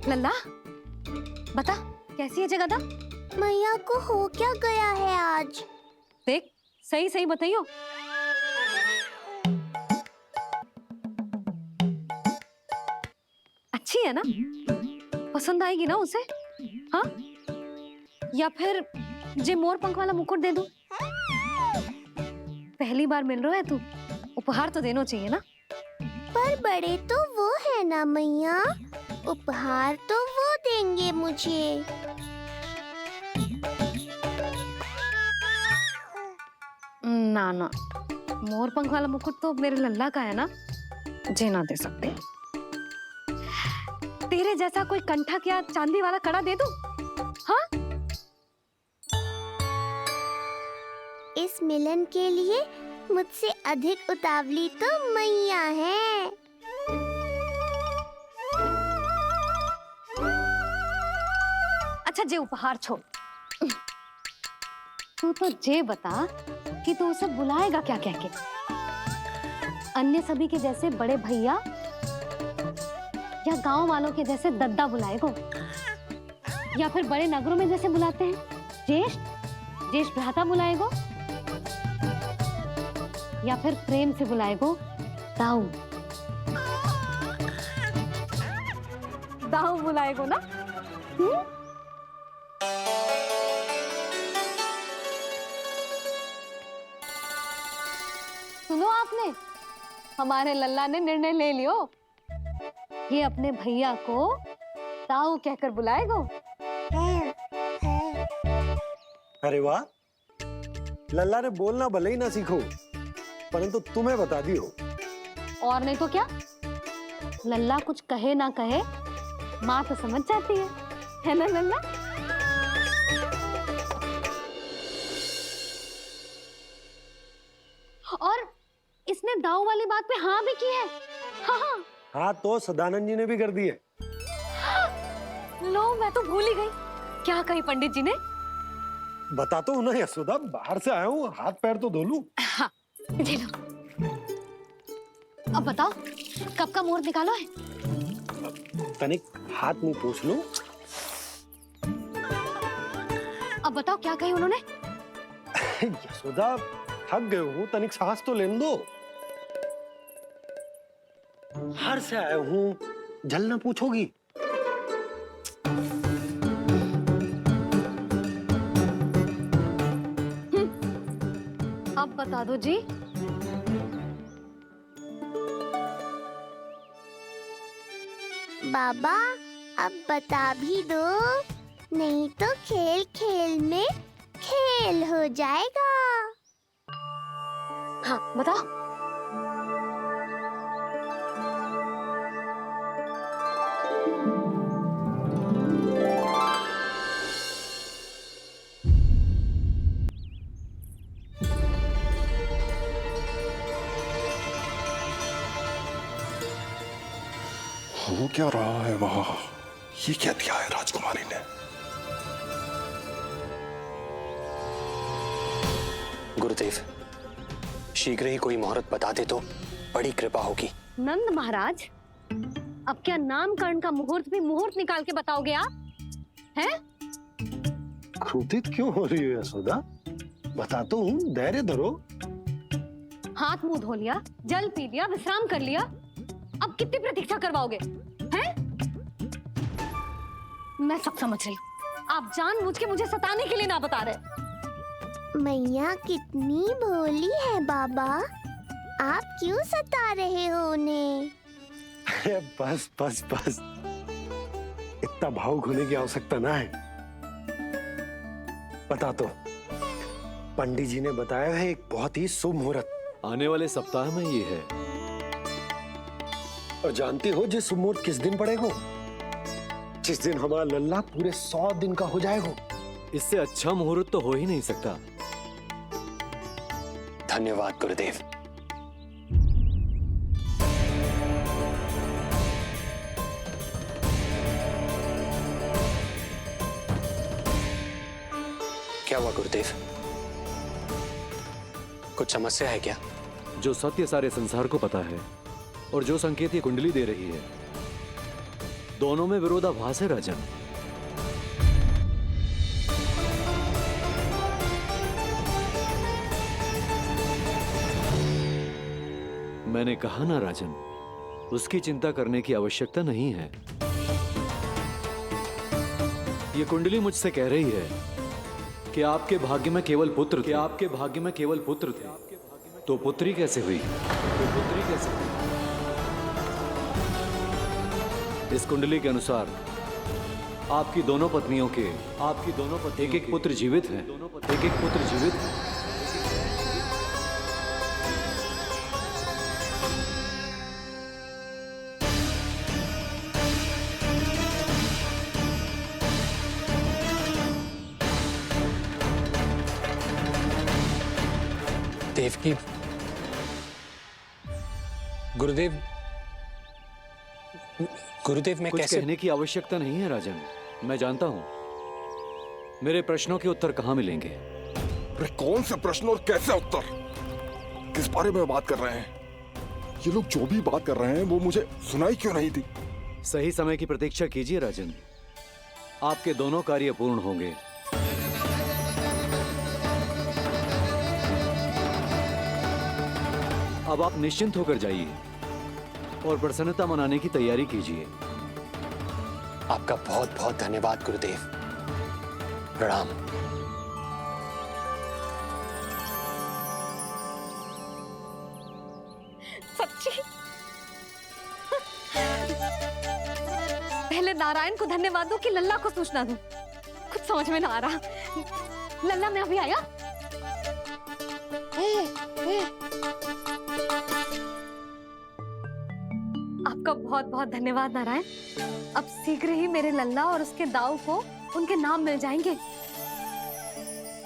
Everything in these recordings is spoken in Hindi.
लल्ला बता कैसी है जगदा? मैया को हो क्या गया है आज? देख सही सही बताइयो। अच्छी है ना? पसंद आएगी ना उसे? हाँ? या फिर जे मोर पंख वाला मुकुट दे दूं? पहली बार मिल रहा है तू, उपहार तो देना चाहिए ना। पर बड़े तो वो है ना मैया, उपहार तो वो देंगे मुझे। ना ना, मोर पंख वाला मुकुट तो मेरे लल्ला का है ना, जे ना दे सकते। तेरे जैसा कोई कंठा क्या चांदी वाला कड़ा दे दूं? हाँ? इस मिलन के लिए मुझसे अधिक उतावली तो मैया है। अच्छा जे उपहार छोड़, तू तो जे बता कि तू उसे बुलाएगा क्या कह के? अन्य सभी के जैसे बड़े भैया या गांव वालों के जैसे दद्दा बुलाएगो, या फिर बड़े नगरों में जैसे बुलाते हैं ज्येष्ठ ज्येष्ठ भ्राता बुलाएगो, या फिर प्रेम से बुलाएगो दाऊ दाऊ बुलाएगो ना? सुनो आपने, हमारे लल्ला ने निर्णय ले लियो, ये अपने भैया को ताऊ कहकर बुलाएगो। अरे वाह, लल्ला ने बोलना भले ही ना सीखो, परंतु तुम्हें बता दियो। और नहीं तो क्या, लल्ला कुछ कहे ना कहे माँ तो समझ जाती है ना लल्ला? और इसने दाऊ वाली बात पे हाँ भी की है। हाँ हाँ तो सदानंद जी ने भी कर दिए। लो मैं तो भूल ही गई, क्या कही पंडित जी ने? बता तो ना यशोदा, बाहर से आया हूँ, हाथ पैर तो धो लूं। हाँ जी लो। अब बताओ कब का मुहूर्त निकालो है? तनिक हाथ मुंह पूछ लूं। अब बताओ क्या कही उन्होंने? यशोदा थक गए हूँ, तनिक सांस तो लेने दो। बाहर से आया हूँ, जल ना पूछोगी? अब बता दो जी। बाबा अब बता भी दो, नहीं तो खेल खेल में खेल हो जाएगा। हाँ बताओ। हो क्या रहा है वहां? ये क्या दिया है राजकुमारी ने? गुरुदेव, शीघ्र ही कोई मुहूर्त बता दे तो बड़ी कृपा होगी। नंद महाराज, अब क्या नामकरण का मुहूर्त भी मुहूर्त निकाल के बताओगे आप? हैं? क्रोधित क्यों हो रही हो यशोदा? बताता हूँ, धैर्य धरो। हाथ मुंह धो लिया, जल पी लिया, विश्राम कर लिया, अब कितनी प्रतीक्षा करवाओगे? हैं? मैं सब समझ रही हूँ, आप जानबूझ के मुझे सताने के लिए ना बता रहे। मैया कितनी भोली है बाबा, आप क्यों सता रहे हो उन्हें? अरे बस बस बस, इतना भावुक होने की आवश्यकता ना है। बता तो, पंडित जी ने बताया है एक बहुत ही शुभ मुहूर्त आने वाले सप्ताह में ये है। और जानते हो जिस मुहूर्त किस दिन पड़ेगा? जिस दिन हमारा लल्ला पूरे 100 दिन का हो जाएगा। इससे अच्छा मुहूर्त तो हो ही नहीं सकता। धन्यवाद गुरुदेव। क्या हुआ गुरुदेव? कुछ समस्या है क्या? जो सत्य सारे संसार को पता है और जो संकेत ये कुंडली दे रही है, दोनों में विरोधाभास है राजन। मैंने कहा ना राजन, उसकी चिंता करने की आवश्यकता नहीं है। ये कुंडली मुझसे कह रही है कि आपके भाग्य में केवल पुत्र थे। आपके भाग्य में केवल पुत्र थे, तो पुत्री कैसे हुई? इस कुंडली के अनुसार आपकी दोनों पत्नियों के एक एक पुत्र जीवित हैं। देवकी, गुरुदेव मैं कुछ कैसे? कहने की आवश्यकता नहीं है राजन, मैं जानता हूं मेरे प्रश्नों के उत्तर कहां मिलेंगे। अरे कौन से प्रश्न और कैसे उत्तर? किस बारे में बात कर रहे हैं? ये लोग जो भी बात कर रहे हैं वो मुझे सुनाई क्यों नहीं थी? सही समय की प्रतीक्षा कीजिए राजन, आपके दोनों कार्य पूर्ण होंगे। अब आप निश्चिंत होकर जाइए और प्रसन्नता मनाने की तैयारी कीजिए। आपका बहुत बहुत धन्यवाद गुरुदेव। प्रणाम। सच्ची? पहले नारायण को धन्यवाद दूं कि लल्ला को सूचना दूं? कुछ समझ में ना आ रहा। लल्ला मैं अभी आया। आपका बहुत बहुत धन्यवाद नारायण। अब शीघ्र ही मेरे लल्ला और उसके दाऊ को उनके नाम मिल जाएंगे,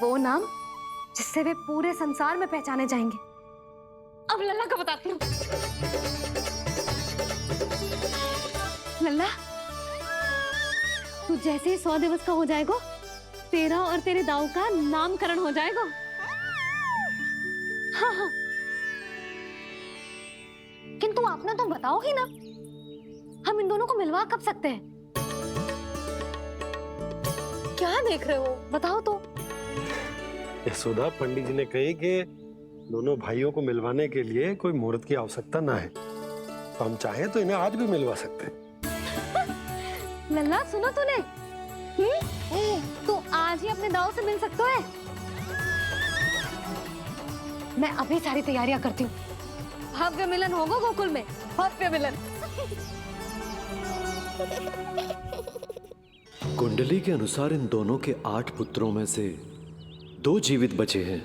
वो नाम जिससे वे पूरे संसार में पहचाने जाएंगे। अब लल्ला को बताती हूँ। लल्ला, तू जैसे ही 100 दिवस का हो जाएगा, तेरा और तेरे दाऊ का नामकरण हो जाएगा। हाँ। किंतु आपने तो बताओ ही ना, हम इन दोनों को मिलवा कब सकते हैं? क्या देख रहे हो, बताओ तो। यशोदा, पंडित जी ने कही कि दोनों भाइयों को मिलवाने के लिए कोई मुहूर्त की आवश्यकता ना है, तो हम चाहें तो इन्हें आज भी मिलवा सकते हैं। लल्ला सुनो तूने, तू आज ही अपने दाऊ से मिल सकता है। मैं अभी सारी तैयारियां करती हूँ। भव्य मिलन होगा गोकुल में, भव्य मिलन। कुंडली के अनुसार इन दोनों के 8 पुत्रों में से 2 जीवित बचे हैं।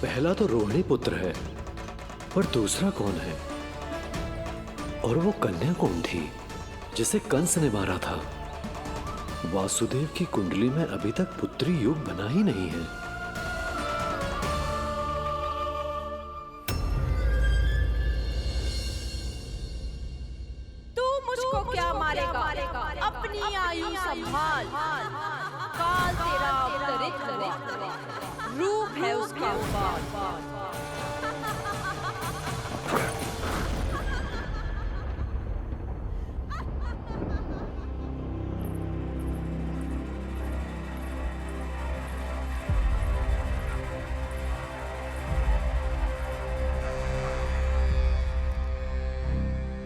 पहला तो रोहिणी पुत्र है, पर दूसरा कौन है? और वो कन्या कौन थी जिसे कंस ने मारा था? वासुदेव की कुंडली में अभी तक पुत्री योग बना ही नहीं है। क्या मारेगा? अपनी आयु संभाल, काल तेरा अवतरित रूप है उसका उपाल।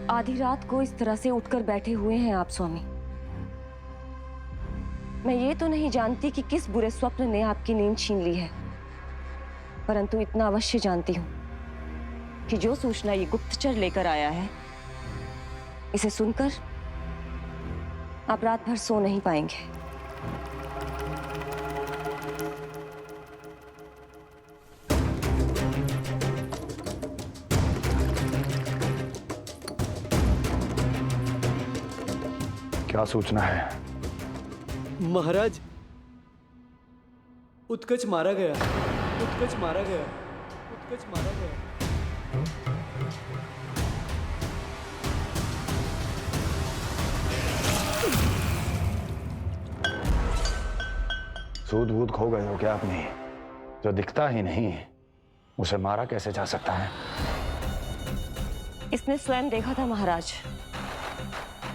आधी रात को इस तरह से उठकर बैठे हुए हैं आप स्वामी। मैं ये तो नहीं जानती कि किस बुरे स्वप्न ने आपकी नींद छीन ली है, परंतु इतना अवश्य जानती हूँ कि जो सूचना ये गुप्तचर लेकर आया है, इसे सुनकर आप रात भर सो नहीं पाएंगे। क्या सूचना है? महाराज, उत्कच मारा गया। सूद बूद खो गए हो क्या अपनी? जो दिखता ही नहीं उसे मारा कैसे जा सकता है? इसने स्वयं देखा था महाराज।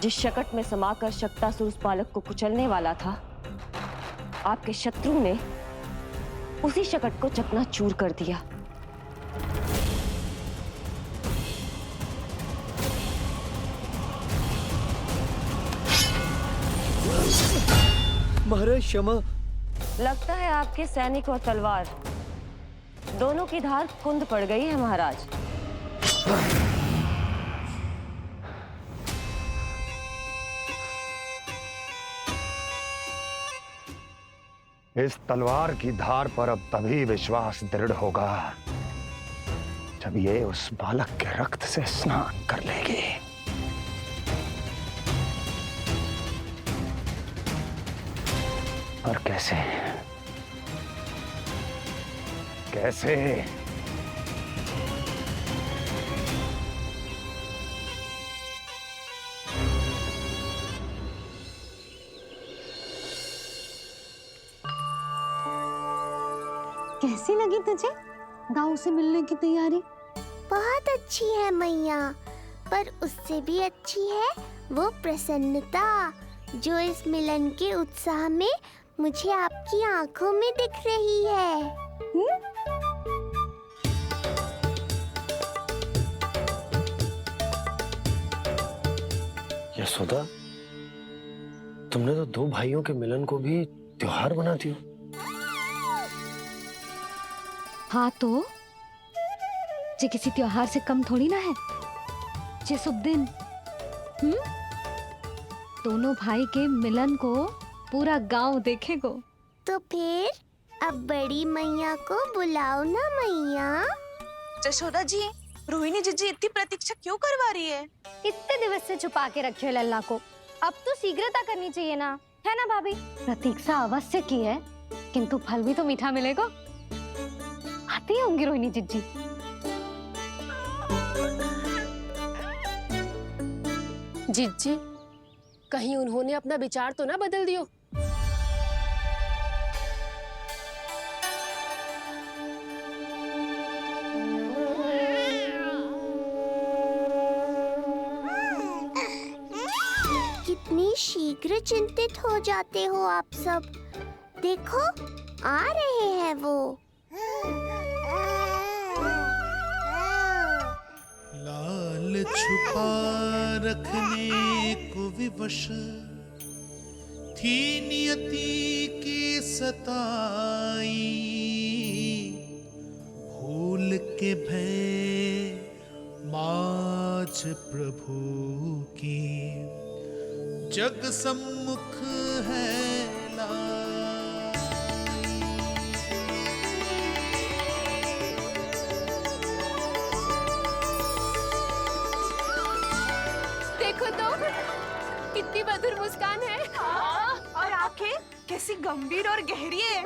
जिस शकट में समाकर शक्तासुर उस बालक को कुचलने वाला था, आपके शत्रु ने उसी शकट को चकनाचूर कर दिया। महाराज क्षमा। लगता है आपके सैनिक और तलवार दोनों की धार कुंद पड़ गई है महाराज। इस तलवार की धार पर अब तभी विश्वास दृढ़ होगा जब ये उस बालक के रक्त से स्नान कर लेगी। और कैसे कैसे? कैसी लगी तुझे दाऊ से मिलने की तैयारी? बहुत अच्छी है मैया, पर उससे भी अच्छी है वो प्रसन्नता जो इस मिलन के उत्साह में मुझे आपकी आंखों में दिख रही है। यशोदा, तुमने तो दो भाइयों के मिलन को भी त्योहार बना दिया। हाँ तो जे किसी त्योहार से कम थोड़ी ना है। जे शुभ दिन दोनों भाई के मिलन को पूरा गांव देखेगो। तो फिर अब बड़ी मैया को बुलाओ ना मैया। यशोदा जी, रोहिणी जीजी इतनी प्रतीक्षा क्यों करवा रही है? इतने दिवस से छुपा के रखे हो लल्ला को, अब तो शीघ्रता करनी चाहिए ना, है ना भाभी? प्रतीक्षा अवश्य की है, किंतु फल भी तो मीठा मिलेगा। आती होंगी रोहिणी जीजी। जीजी, कहीं उन्होंने अपना विचार तो ना बदल दियो? कितनी शीघ्र चिंतित हो जाते हो आप सब। देखो आ रहे हैं वो। लाल छुपा रखने को विवश थी नियति की सताई, भूल के भय माज प्रभु की जग सम्मुख है देखो तो कितनी मधुर मुस्कान है। और आंखें कैसी गंभीर और गहरी है।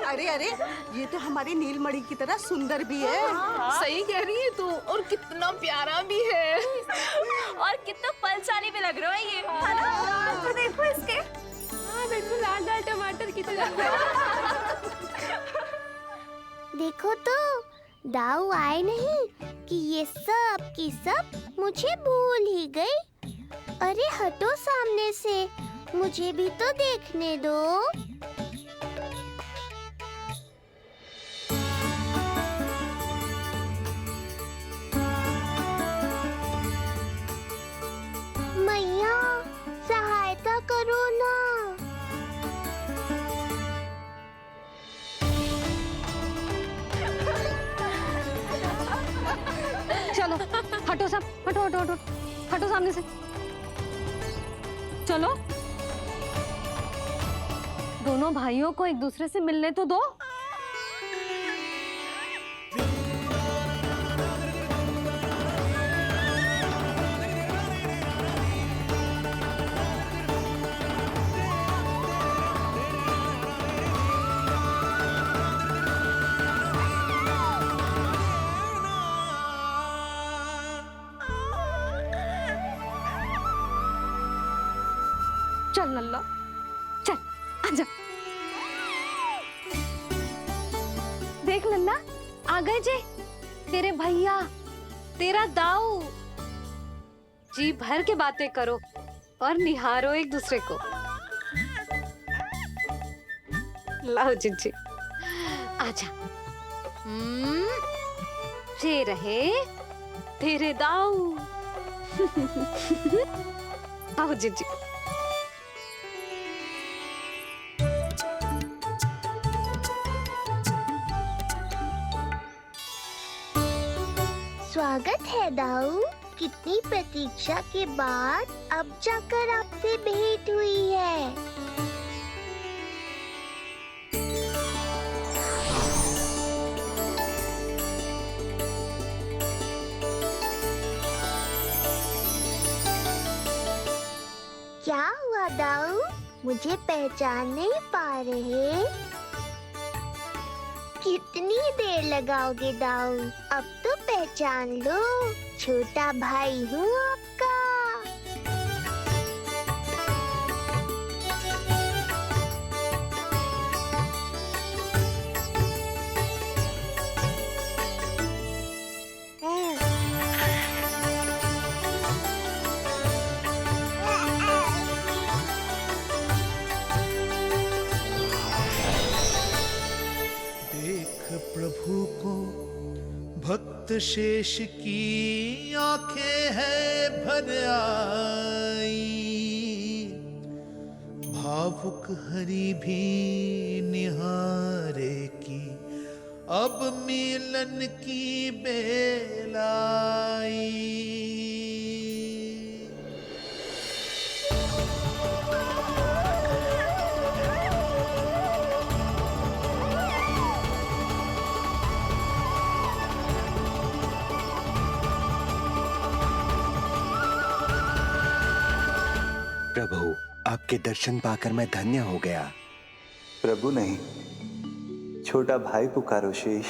अरे अरे, ये तो हमारी नीलमणि की तरह सुंदर भी है। सही कह रही है तू, और कितना प्यारा भी है, और कितना पलचारी भी लग रहा है ये। तो देखो इसके। हाँ बिल्कुल, लाल लाल टमाटर की तरह। देखो तो दाऊ आए नहीं कि ये सब की सब मुझे भूल ही गई। अरे हटो सामने से, मुझे भी तो देखने दो। मैया सहायता करो ना। चलो हटो सब, हटो हटो हटो, हटो सामने से। चलो दोनों भाइयों को एक दूसरे से मिलने तो दो। चल लल्ला, चल आजा। देख लल्ला, आ गए जे तेरे भैया, तेरा दाऊ। जी भर के बातें करो, और निहारो एक दूसरे को। लाओ जिज्जी, आजा। ये रहे तेरे दाऊ। आओ जिज्जी। स्वागत है दाऊ। कितनी प्रतीक्षा के बाद अब जाकर आपसे भेंट हुई है। क्या हुआ दाऊ? मुझे पहचान नहीं पा रहे? कितनी देर लगाओगे दाऊ? अब तो पहचान लो, छोटा भाई हूँ आपका। प्रभु को भक्त शेष की आंखें हैं भर आई, भावुक हरि भी निहारे की अब मिलन की बेल आई। प्रभु, आपके दर्शन पाकर मैं धन्य हो गया। प्रभु नहीं, छोटा भाई पुकारो शेष।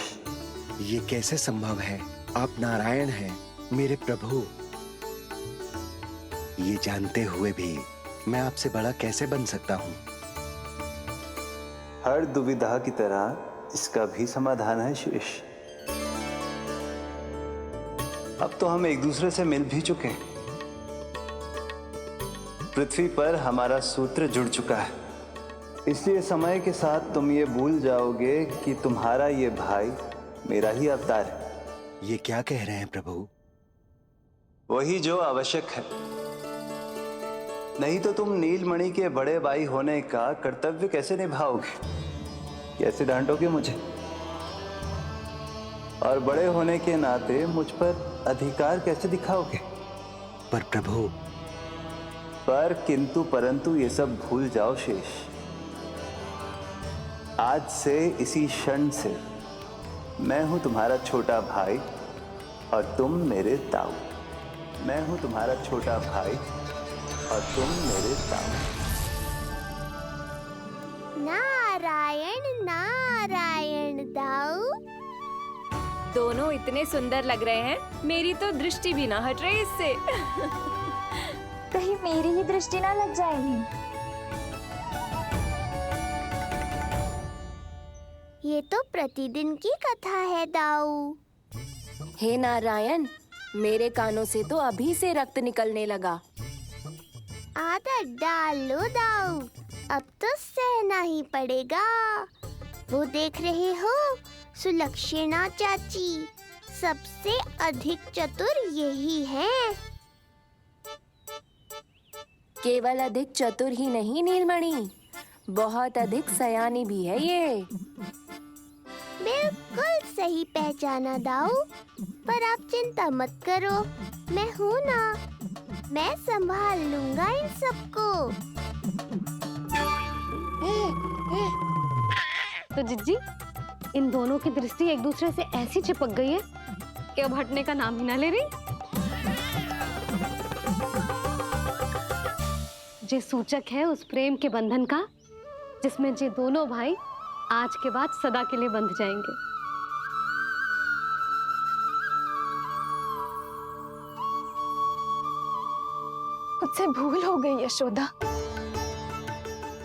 ये कैसे संभव है? आप नारायण हैं, मेरे प्रभु। ये जानते हुए भी मैं आपसे बड़ा कैसे बन सकता हूँ? हर दुविधा की तरह इसका भी समाधान है शेष। अब तो हम एक दूसरे से मिल भी चुके हैं। पृथ्वी पर हमारा सूत्र जुड़ चुका है, इसलिए समय के साथ तुम ये भूल जाओगे कि तुम्हारा ये भाई मेरा ही अवतार है। ये क्या कह रहे हैं प्रभु? वही जो आवश्यक है, नहीं तो तुम नीलमणि के बड़े भाई होने का कर्तव्य कैसे निभाओगे? कैसे डांटोगे मुझे? और बड़े होने के नाते मुझ पर अधिकार कैसे दिखाओगे? पर प्रभु, पर किंतु परंतु ये सब भूल जाओ शेष। आज से इसी क्षण से मैं हूं तुम्हारा छोटा भाई और तुम मेरे ताऊ। मैं हूं तुम्हारा छोटा भाई और तुम मेरे ताऊ। नारायण नारायण दाऊ। दोनों इतने सुंदर लग रहे हैं, मेरी तो दृष्टि भी ना हट रही इससे। कहीं मेरी ही दृष्टि ना लग जाएगी। ये तो प्रतिदिन की कथा है दाऊ। हे नारायण, मेरे कानों से तो अभी से रक्त निकलने लगा। आदत डाल लो दाऊ, अब तो सहना ही पड़ेगा। वो देख रहे हो, सुलक्षणा चाची सबसे अधिक चतुर यही है। केवल अधिक चतुर ही नहीं नीलमणि, बहुत अधिक सयानी भी है ये। बिल्कुल सही पहचाना दाऊ, पर आप चिंता मत करो, मैं हूँ ना, मैं संभाल लूंगा इन सबको। तो जिज्जी, इन दोनों की दृष्टि एक दूसरे से ऐसी चिपक गई है कि अब हटने का नाम ही ना ले रही। जे सूचक है उस प्रेम के बंधन का, जिसमें जे दोनों भाई आज के बाद सदा के लिए बंध जाएंगे। मुझसे भूल हो गई यशोदा,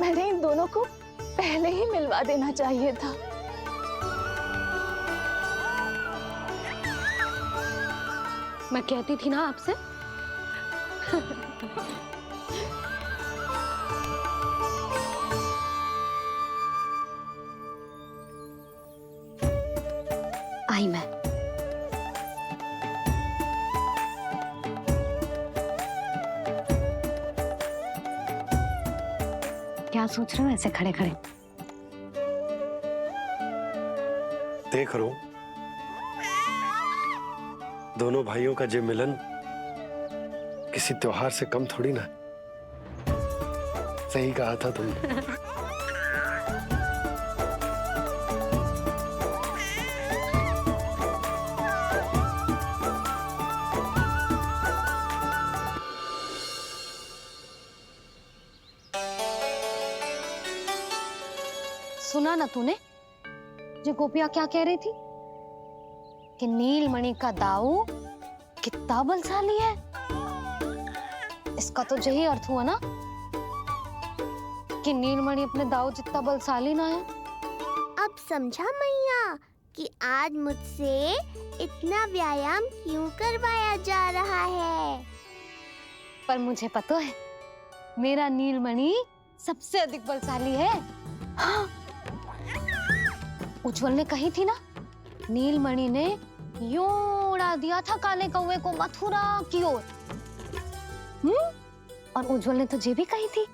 मैंने इन दोनों को पहले ही मिलवा देना चाहिए था। मैं कहती थी ना आपसे। आई मैं। क्या सोच रहे हो ऐसे खड़े खड़े? देख रहा हूं दोनों भाइयों का ये मिलन किसी त्योहार से कम थोड़ी ना। सही कहा था तुमने। सुना ना तूने जो गोपिया क्या कह रही थी कि नीलमणि का दाऊ कितना बलशाली है। इसका तो यही अर्थ हुआ ना कि नीलमणि अपने दाऊ जितना बलशाली ना है। अब समझा मैया कि आज मुझसे इतना व्यायाम क्यों करवाया जा रहा है। पर मुझे पता है मेरा नीलमणि सबसे अधिक बलशाली है। हाँ। उज्जवल ने कही थी ना, नीलमणि ने यूं उड़ा दिया था काले कौवे को मथुरा की ओर। और उज्जवल ने तो ये भी कही थी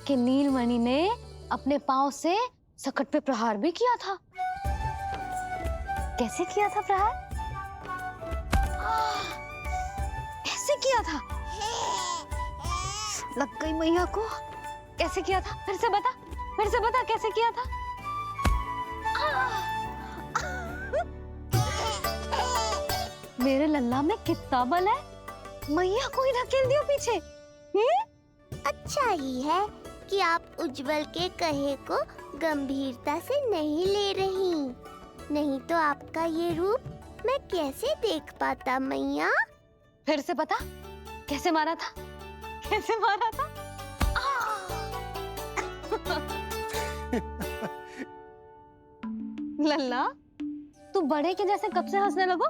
कि नीलमणि ने अपने पांव से सकट पे प्रहार भी किया था। कैसे किया था प्रहार? कैसे किया था? लग गई मैया को। कैसे किया था? फिर से बता कैसे किया था? मेरे लल्ला में कितना बल है। मैया को ही धकेल दियो पीछे। अच्छा ही है कि आप उज्जवल के कहे को गंभीरता से नहीं ले रही, नहीं तो आपका ये रूप मैं कैसे देख पाता मैया। फिर से बता कैसे मारा था? कैसे मारा था? लल्ला तू बड़े के जैसे कब से हंसने लगो?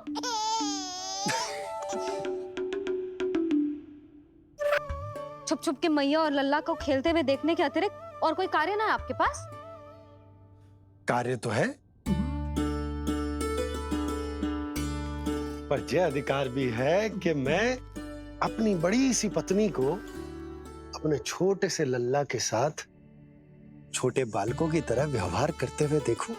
छुप छुप के मैया और लल्ला को खेलते हुए देखने के अतिरिक्त और कोई कार्य ना है आपके पास? कार्य तो है, पर यह अधिकार भी है कि मैं अपनी बड़ी सी पत्नी को अपने छोटे से लल्ला के साथ छोटे बालकों की तरह व्यवहार करते हुए देखूं।